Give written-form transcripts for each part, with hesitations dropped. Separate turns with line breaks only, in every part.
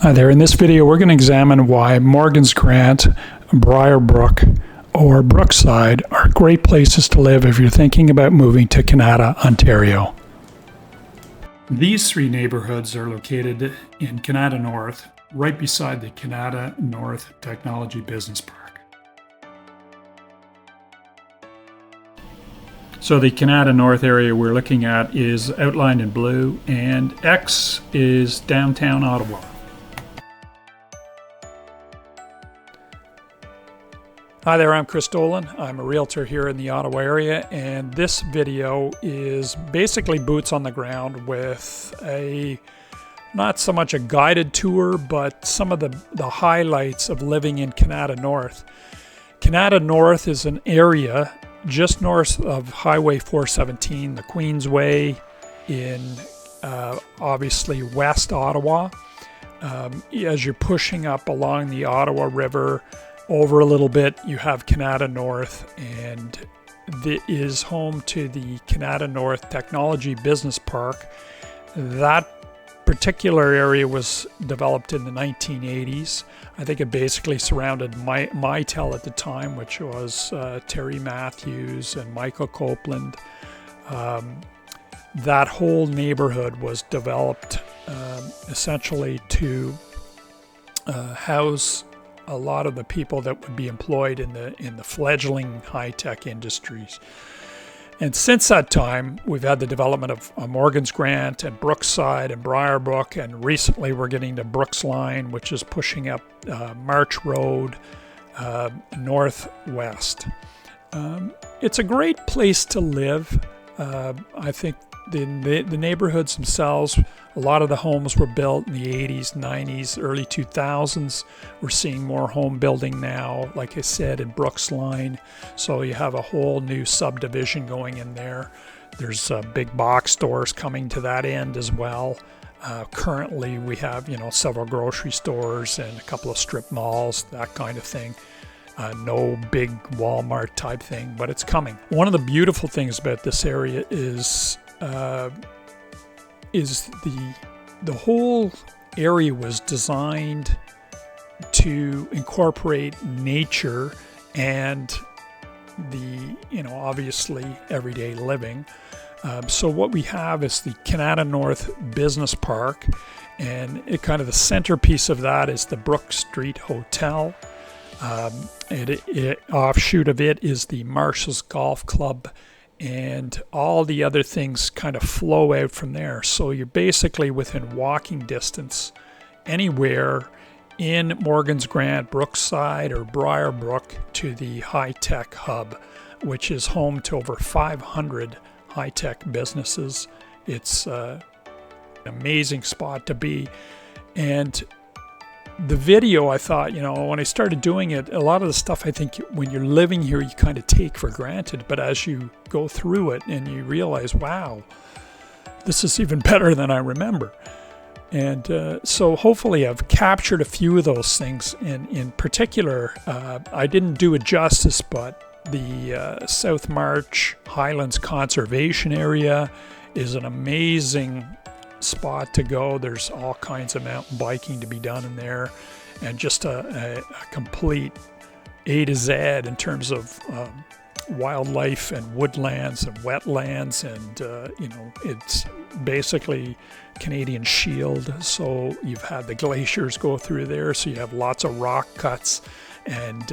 Hi there. In this video, we're going to examine why Morgan's Grant, Briarbrook, or Brookside are great places to live if you're thinking about moving to Kanata, Ontario. These three neighborhoods are located in Kanata North, right beside the Kanata North Technology Business Park. So the Kanata North area we're looking at is outlined in blue, and X is downtown Ottawa. Hi there, I'm Chris Dolan. I'm a realtor here in the Ottawa area, and this video is basically boots on the ground with not so much a guided tour, but some of the highlights of living in Kanata North. Kanata North is an area just north of Highway 417, the Queensway, in obviously West Ottawa. As you're pushing up along the Ottawa River, over a little bit, you have Kanata North, and it is home to the Kanata North Technology Business Park. That particular area was developed in the 1980s. I think it basically surrounded Mitel at the time, which was Terry Matthews and Michael Copeland. That whole neighborhood was developed essentially to house a lot of the people that would be employed in the fledgling high-tech industries. And since that time, we've had the development of Morgan's Grant and Brookside and Briarbrook, and recently we're getting to Brooks Line, which is pushing up March Road northwest. It's a great place to live. I think the neighborhoods themselves, a lot of the homes were built in the 80s, 90s, early 2000s. We're seeing more home building now, like I said, in Brooks Line. So you have a whole new subdivision going in there. There's big box stores coming to that end as well. Currently, we have several grocery stores and a couple of strip malls, that kind of thing. No big Walmart type thing, but it's coming. One of the beautiful things about this area is the whole area was designed to incorporate nature and obviously everyday living. So what we have is the Kanata North Business Park, and the centerpiece of that is the Brook Street Hotel. Offshoot of it is the Marshall's Golf Club, and all the other things kind of flow out from there. So you're basically within walking distance anywhere in Morgan's Grant, Brookside, or Briarbrook to the high-tech hub, which is home to over 500 high-tech businesses. It's an amazing spot to be. And the video, I thought, when I started doing it, a lot of the stuff I think when you're living here, you kind of take for granted. But as you go through it and you realize, wow, this is even better than I remember. And so hopefully I've captured a few of those things. In particular, I didn't do it justice, but the South March Highlands Conservation Area is an amazing spot to go. There's all kinds of mountain biking to be done in there, and just a complete A to Z in terms of wildlife and woodlands and wetlands, and it's basically Canadian Shield. So you've had the glaciers go through there, so you have lots of rock cuts and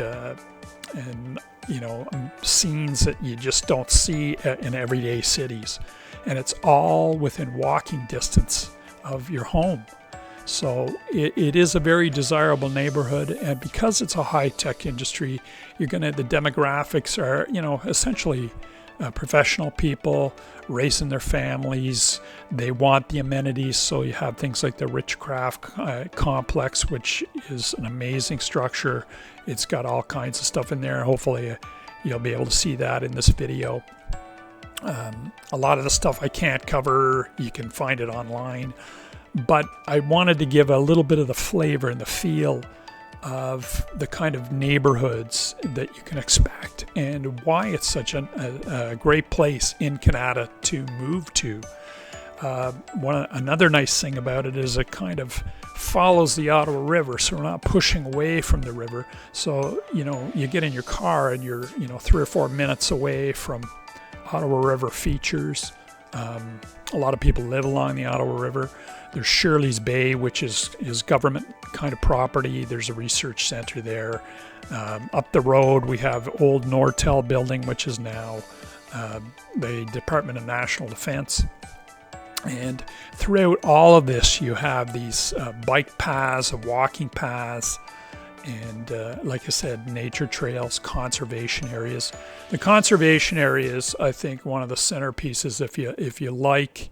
scenes that you just don't see in everyday cities. And it's all within walking distance of your home. So it is a very desirable neighborhood, and because it's a high-tech industry, the demographics are, essentially professional people raising their families. They want the amenities, so you have things like the Richcraft complex, which is an amazing structure. It's got all kinds of stuff in there. Hopefully you'll be able to see that in this video. A lot of the stuff I can't cover, you can find it online, but I wanted to give a little bit of the flavor and the feel of the kind of neighborhoods that you can expect and why it's such a great place in Kanata to move to. Another nice thing about it is it kind of follows the Ottawa River, so we're not pushing away from the river. So, you get in your car and you're, 3 or 4 minutes away from Ottawa River features. A lot of people live along the Ottawa River. There's Shirley's Bay, which is government kind of property. There's a research center there. Up the road, we have old Nortel building, which is now the Department of National Defense. And throughout all of this, you have these bike paths, walking paths, and like I said, nature trails, conservation areas. The conservation areas, I think, one of the centerpieces. If you like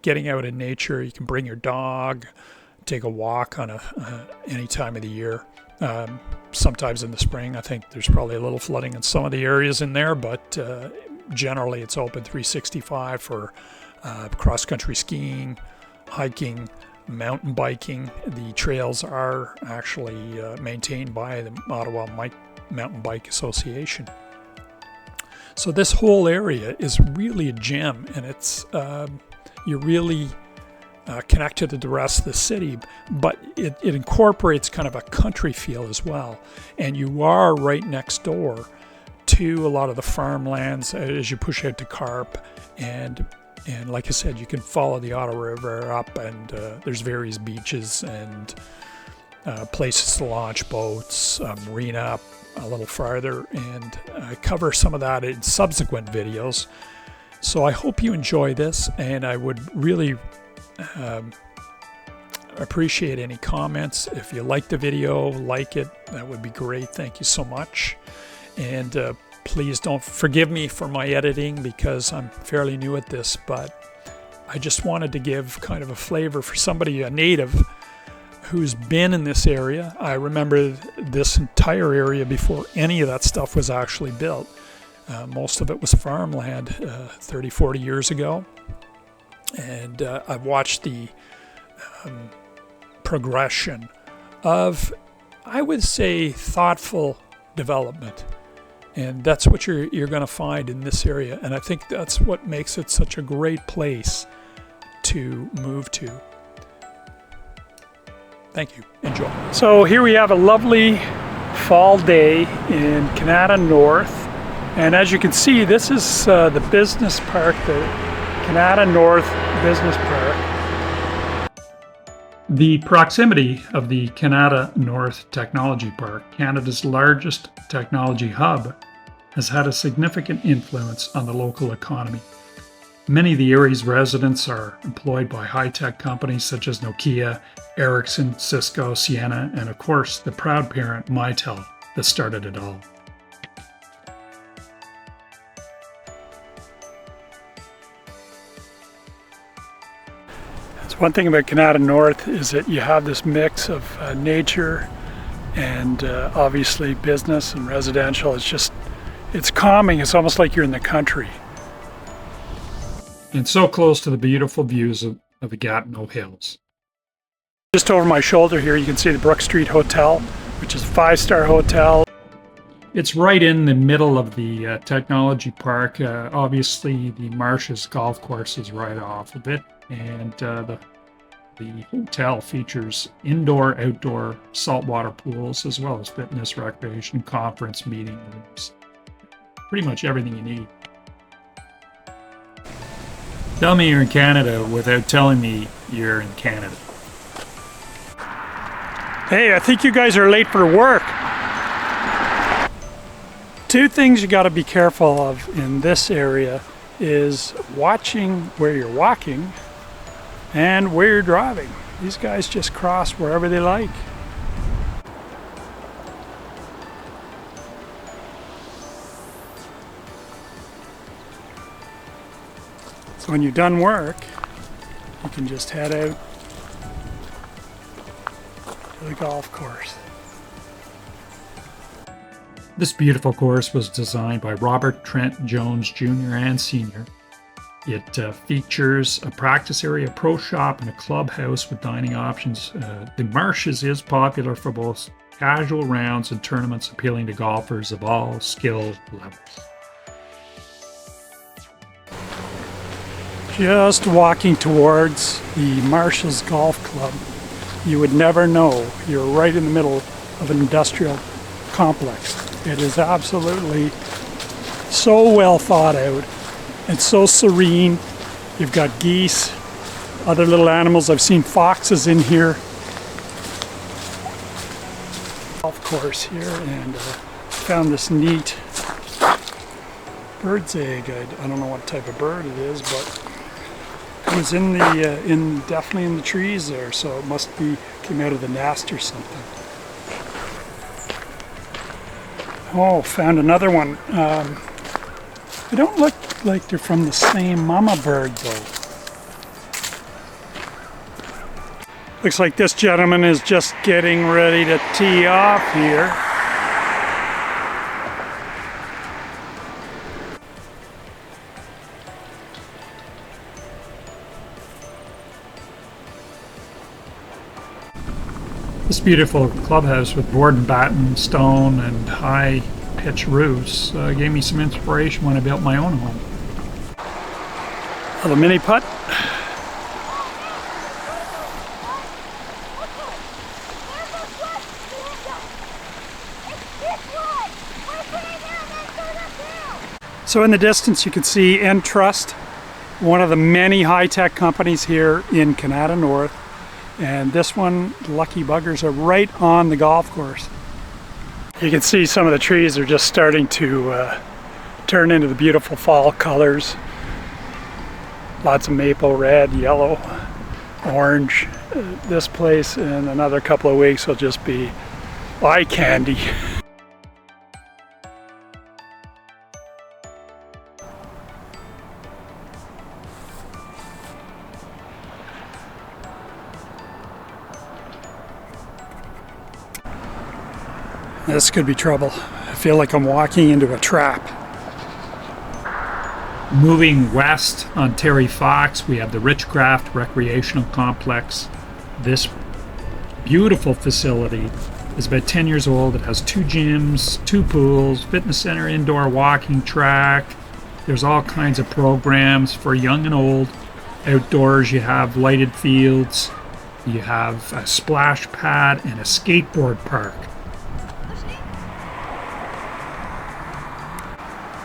getting out in nature, you can bring your dog, take a walk on any time of the year. Sometimes in the spring, I think there's probably a little flooding in some of the areas in there, but generally it's open 365 for cross-country skiing, hiking, mountain biking. The trails are actually maintained by the Ottawa Mountain Bike Association. So this whole area is really a gem, and it's you're really connected to the rest of the city, but it incorporates kind of a country feel as well. And you are right next door to a lot of the farmlands as you push out to Carp, and like I said, you can follow the Ottawa River up, and there's various beaches and places to launch boats, marina up a little farther, and I cover some of that in subsequent videos. So I hope you enjoy this, and I would really appreciate any comments. If you like the video, like it, that would be great. Thank you so much. And please don't forgive me for my editing because I'm fairly new at this, but I just wanted to give kind of a flavor for somebody, a native, who's been in this area. I remember this entire area before any of that stuff was actually built. Most of it was farmland 30, 40 years ago. And I've watched the progression of, I would say, thoughtful development. And that's what you're going to find in this area. And I think that's what makes it such a great place to move to. Thank you. Enjoy. So here we have a lovely fall day in Kanata North. And as you can see, this is the business park, the Kanata North Business Park. The proximity of the Kanata North Technology Park, Canada's largest technology hub, has had a significant influence on the local economy. Many of the area's residents are employed by high-tech companies such as Nokia, Ericsson, Cisco, Ciena, and of course the proud parent Mitel that started it all. One thing about Kanata North is that you have this mix of nature and obviously business and residential. It's calming. It's almost like you're in the country. And so close to the beautiful views of the Gatineau Hills. Just over my shoulder here, you can see the Brook Street Hotel, which is a 5-star hotel. It's right in the middle of the technology park. Obviously, the Marshes golf course is right off of it. And the hotel features indoor, outdoor saltwater pools, as well as fitness, recreation, conference, meeting rooms. Pretty much everything you need. Tell me you're in Canada without telling me you're in Canada. Hey, I think you guys are late for work. Two things you got to be careful of in this area is watching where you're walking and where you're driving. These guys just cross wherever they like. So when you're done work, you can just head out to the golf course. This beautiful course was designed by Robert Trent Jones Jr. and Sr. It features a practice area, pro shop, and a clubhouse with dining options. The Marshes is popular for both casual rounds and tournaments, appealing to golfers of all skill levels. Just walking towards the Marshall's Golf Club. You would never know you're right in the middle of an industrial complex. It is absolutely so well thought out. It's so serene. You've got geese, other little animals. I've seen foxes in here. Golf course here, and found this neat bird's egg. I don't know what type of bird it is, but it was in the definitely in the trees there, so it must be came out of the nest or something. Oh, found another one. They don't look like they're from the same mama bird though. Looks like this gentleman is just getting ready to tee off here. This beautiful clubhouse with board and batten, stone, and high pitch roofs gave me some inspiration when I built my own home. Little mini putt. So in the distance you can see Entrust, one of the many high-tech companies here in Kanata North. And this one, lucky buggers, are right on the golf course. You can see some of the trees are just starting to turn into the beautiful fall colors. Lots of maple, red, yellow, orange. This place in another couple of weeks will just be eye candy. This could be trouble. I feel like I'm walking into a trap. Moving west on Terry Fox, we have the Richcraft Recreational Complex. This beautiful facility is about 10 years old. It has 2 gyms, 2 pools, fitness center, indoor walking track. There's all kinds of programs for young and old. Outdoors, you have lighted fields, you have a splash pad and a skateboard park.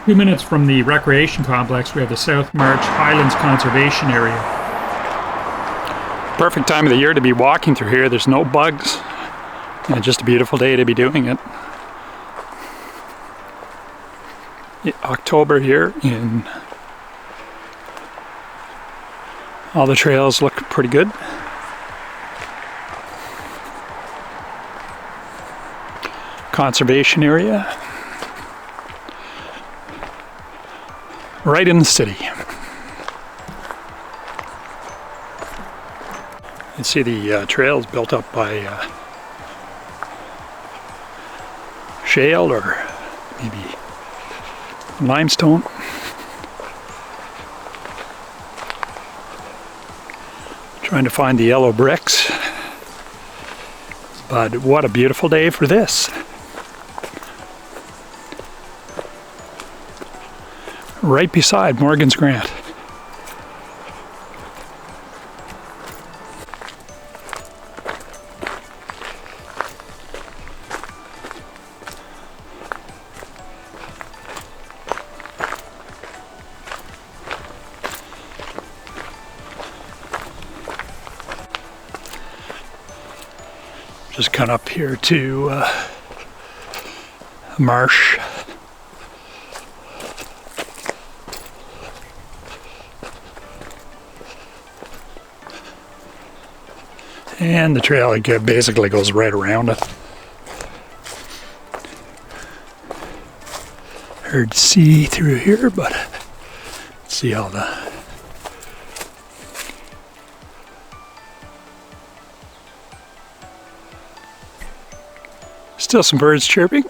2 minutes from the recreation complex, we have the South March Highlands Conservation Area. Perfect time of the year to be walking through here. There's no bugs, and just a beautiful day to be doing it. October here, and all the trails look pretty good. Conservation area. Right in the city. You see the trails built up by shale or maybe limestone. Trying to find the yellow bricks. But what a beautiful day for this. Right beside Morgan's Grant. Just come up here to marsh. And the trail basically goes right around it. Hard to see through here, but see all the still some birds chirping.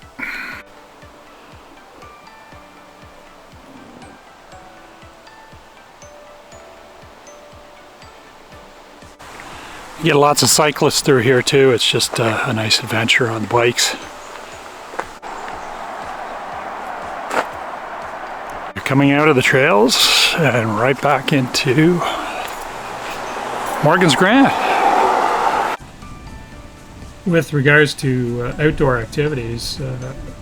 You get lots of cyclists through here too. It's just a nice adventure on the bikes. coming out of the trails and right back into Morgan's Grant. With regards to outdoor activities,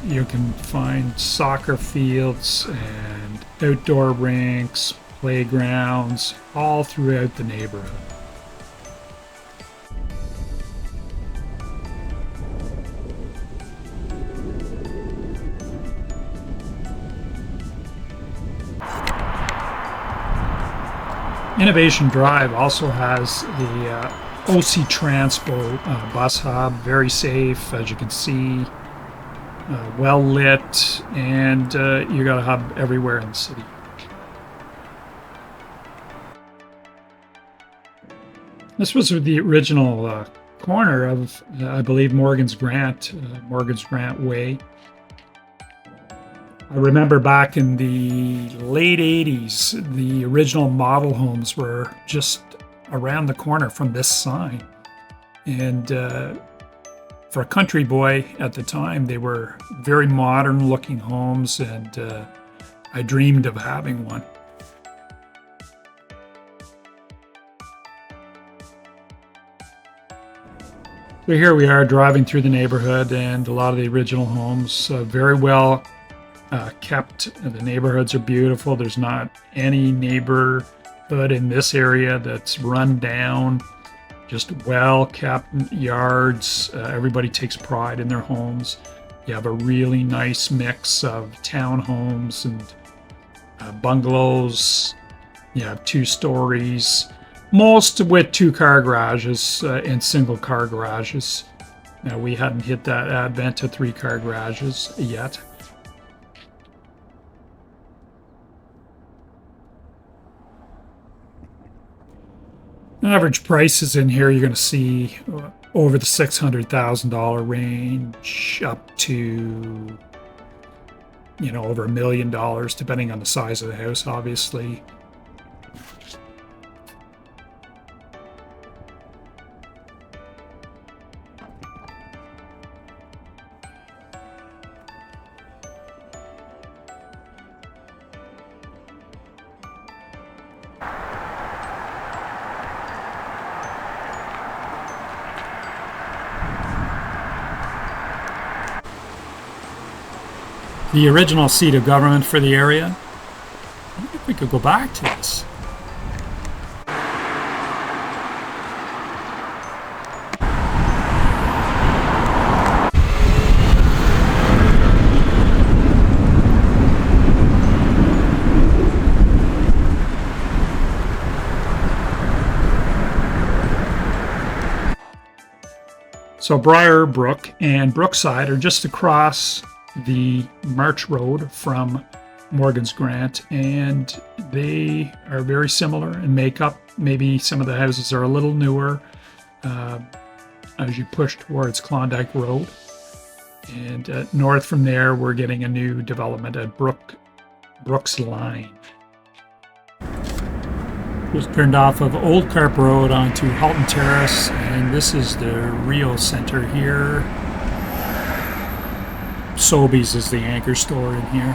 you can find soccer fields and outdoor rinks, playgrounds, all throughout the neighborhood. Innovation Drive also has the OC Transpo bus hub, very safe, as you can see, well lit, and you got a hub everywhere in the city. This was the original corner of, I believe, Morgan's Grant Way. I remember back in the late 80s, the original model homes were just around the corner from this sign. And for a country boy at the time, they were very modern looking homes, and I dreamed of having one. So here we are driving through the neighborhood, and a lot of the original homes, very well kept. The neighborhoods are beautiful. There's not any neighborhood in this area that's run down. Just well kept yards. Everybody takes pride in their homes. You have a really nice mix of townhomes and bungalows. You have 2 stories, most with 2-car garages and single-car garages. Now, we hadn't hit that advent of 3-car garages yet. Average prices in here, you're going to see over the $600,000 range, up to, over $1 million, depending on the size of the house, obviously. The original seat of government for the area. I wonder if we could go back to this. So Briar Brook and Brookside are just across the March Road from Morgan's Grant, and they are very similar in makeup. Maybe some of the houses are a little newer as you push towards Klondike Road. And north from there, we're getting a new development at Brooks Line. Just turned off of Old Carp Road onto Halton Terrace, and this is the Rio Center here. Sobeys is the anchor store in here.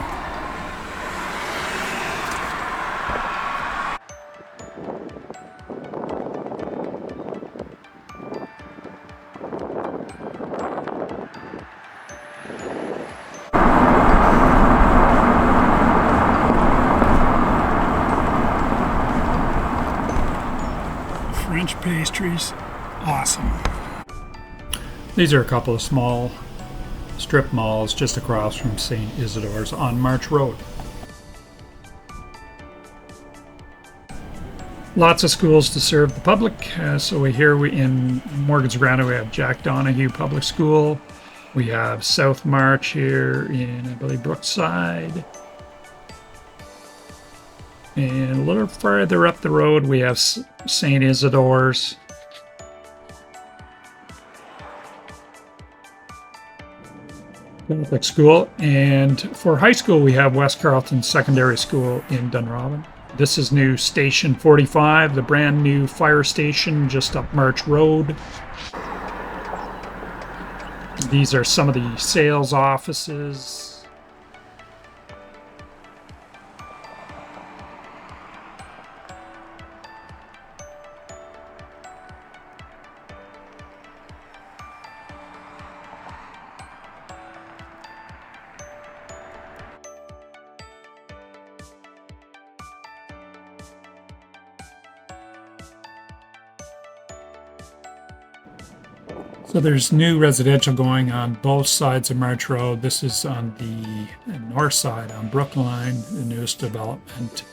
French pastries, awesome. These are a couple of small strip malls just across from St. Isidore's on March Road. Lots of schools to serve the public. So here in Morgan's Grant, we have Jack Donahue Public School. We have South March here in, I believe, Brookside. And a little further up the road, we have St. Isidore's. Catholic school. And for high school, we have West Carleton Secondary School in Dunrobin. This is new Station 45, the brand new fire station just up March Road. These are some of the sales offices. So there's new residential going on both sides of March Road. This is on the north side on Brookline, the newest development.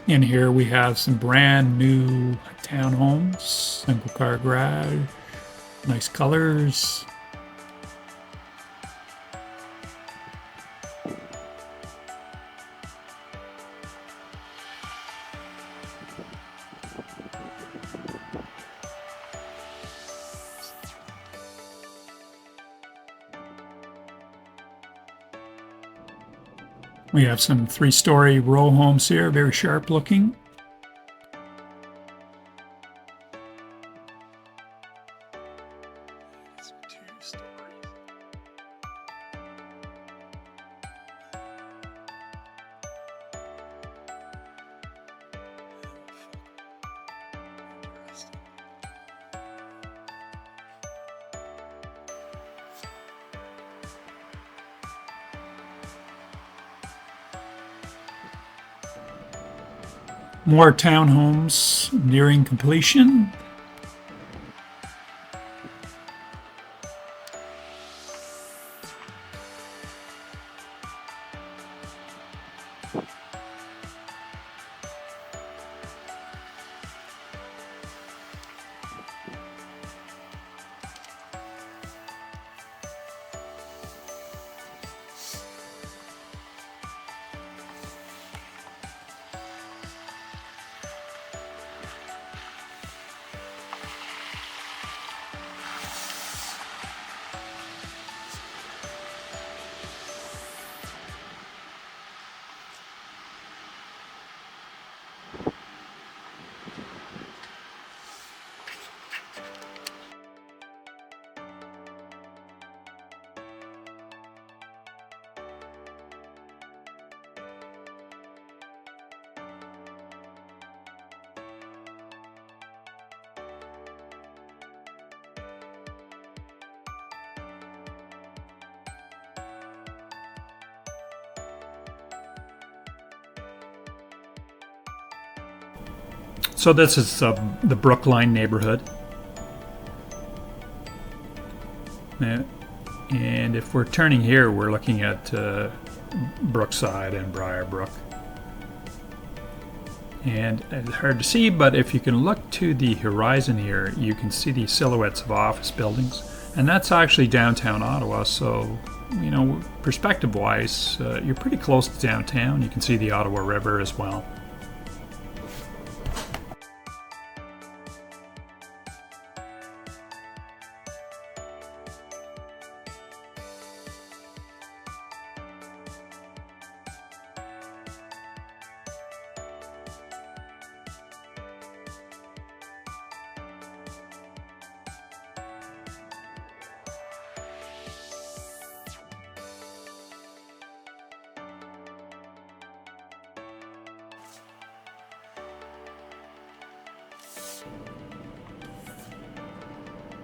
In here we have some brand new townhomes, single car garage, nice colors. We have some 3-story row homes here, very sharp looking. More townhomes nearing completion. So this is the Brookline neighborhood. And if we're turning here, we're looking at Brookside and Briarbrook. And it's hard to see, but if you can look to the horizon here, you can see the silhouettes of office buildings. And that's actually downtown Ottawa, so, you know, perspective-wise, you're pretty close to downtown. You can see the Ottawa River as well.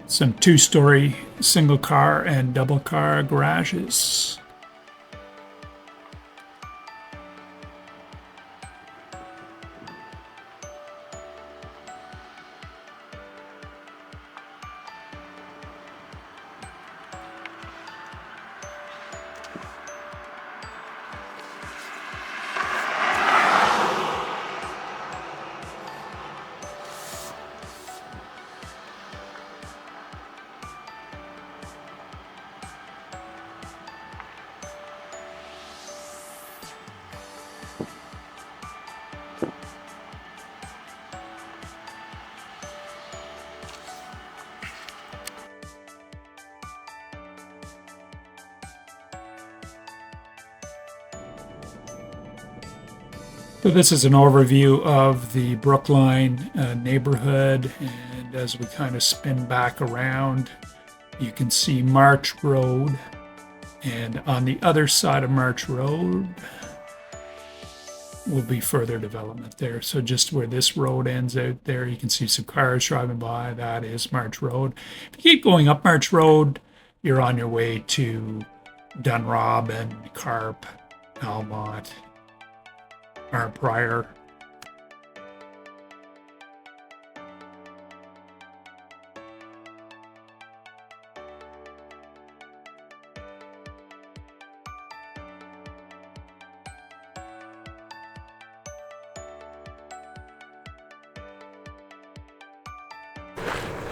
Some 2-story single car and double car garages. So this is an overview of the Brookline neighborhood, and as we kind of spin back around, you can see March Road, and on the other side of March Road will be further development there. So just where this road ends out there, you can see some cars driving by. That is March Road. If you keep going up March Road, you're on your way to Dunrob and Carp Almont, or Prior.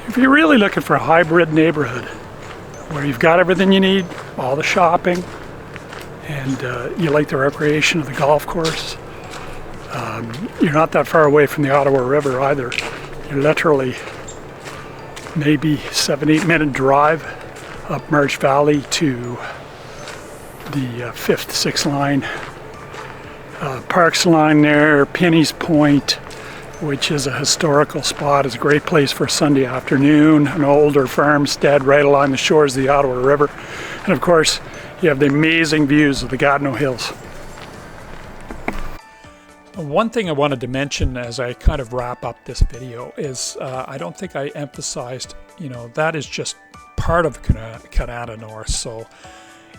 If you're really looking for a hybrid neighborhood where you've got everything you need, all the shopping, and you like the recreation of the golf course, you're not that far away from the Ottawa River either. You're literally maybe 7-8 minute drive up March Valley to the 5th, 6th line, Parks line there, Penny's Point, which is a historical spot. It's a great place for a Sunday afternoon, an older farmstead right along the shores of the Ottawa River. And of course, you have the amazing views of the Gatineau Hills. One thing I wanted to mention as I kind of wrap up this video is I don't think I emphasized, that is just part of Kanata North. So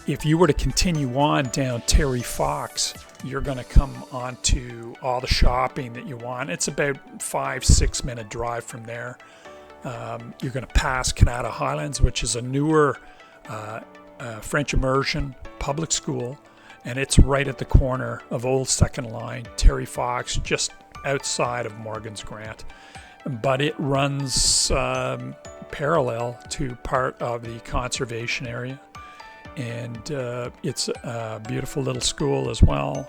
if you were to continue on down Terry Fox, you're going to come onto all the shopping that you want. It's about 5-6 minute drive from there. You're going to pass Kanata Highlands, which is a newer French immersion public school, and it's right at the corner of Old Second Line, Terry Fox, just outside of Morgan's Grant. But it runs parallel to part of the conservation area. And it's a beautiful little school as well.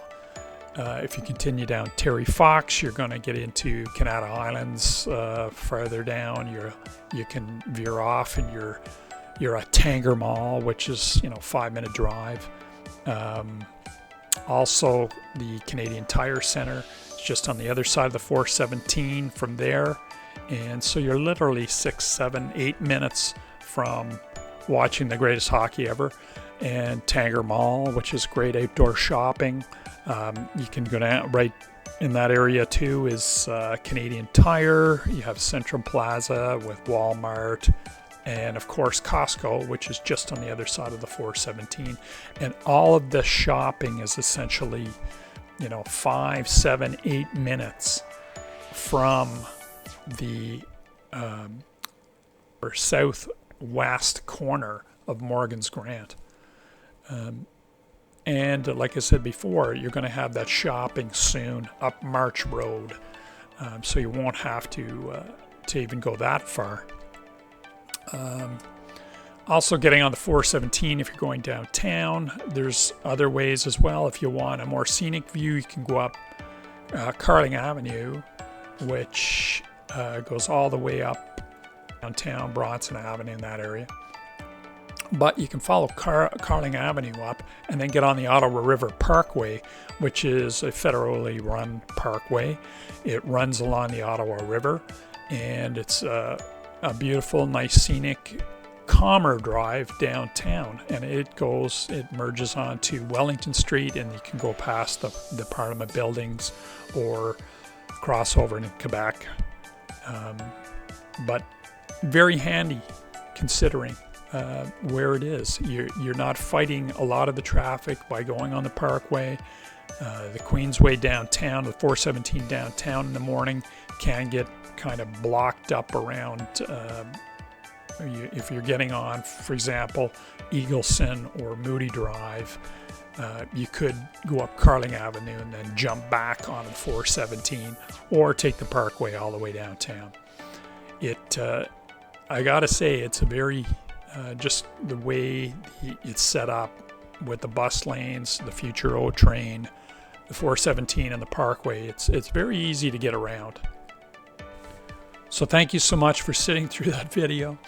If you continue down Terry Fox, you're going to get into Kanata Highlands. Farther down, you can veer off, and you're at Tanger Mall, which is 5-minute drive. Also, the Canadian Tire Center is just on the other side of the 417 from there, and so you're literally 6, 7, 8 minutes from watching the greatest hockey ever. And Tanger Mall, which is great outdoor shopping. You can go down right in that area too is Canadian Tire. You have Central Plaza with Walmart, and of course Costco, which is just on the other side of the 417. And all of the shopping is essentially 5, 7, 8 minutes from the southwest corner of Morgan's Grant. And like I said before, you're going to have that shopping soon up March Road, so you won't have to even go that far. Also, getting on the 417, if you're going downtown, there's other ways as well. If you want a more scenic view, you can go up Carling Avenue, which goes all the way up downtown, Bronson Avenue, in that area. But you can follow Carling Avenue up and then get on the Ottawa River Parkway, which is a federally run parkway. It runs along the Ottawa River, and it's a beautiful, nice, scenic, calmer drive downtown. And it merges onto Wellington Street, and you can go past the Parliament buildings or cross over into Quebec. But very handy considering where it is. You're not fighting a lot of the traffic by going on the Parkway. The Queensway downtown, the 417 downtown in the morning can get kind of blocked up around if you're getting on, for example, Eagleson or Moody Drive. You could go up Carling Avenue and then jump back on the 417 or take the Parkway all the way downtown. I gotta say, it's a very just the way it's set up with the bus lanes, the future O train, the 417 and the Parkway. It's very easy to get around. So thank you so much for sitting through that video.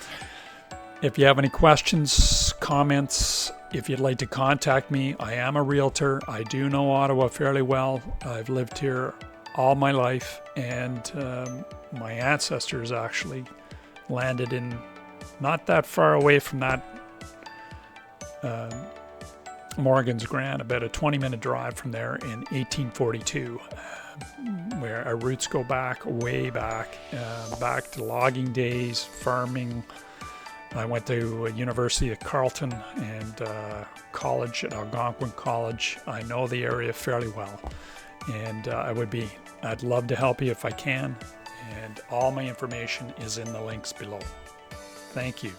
If you have any questions, comments, if you'd like to contact me, I am a realtor. I do know Ottawa fairly well. I've lived here all my life, and my ancestors actually landed in not that far away from that Morgan's Grant, about a 20-minute drive from there in 1842, where our roots go back, way back, back to logging days, farming, I went to University of Carleton and college at Algonquin College. I know the area fairly well, and I'd love to help you if I can. And all my information is in the links below. Thank you.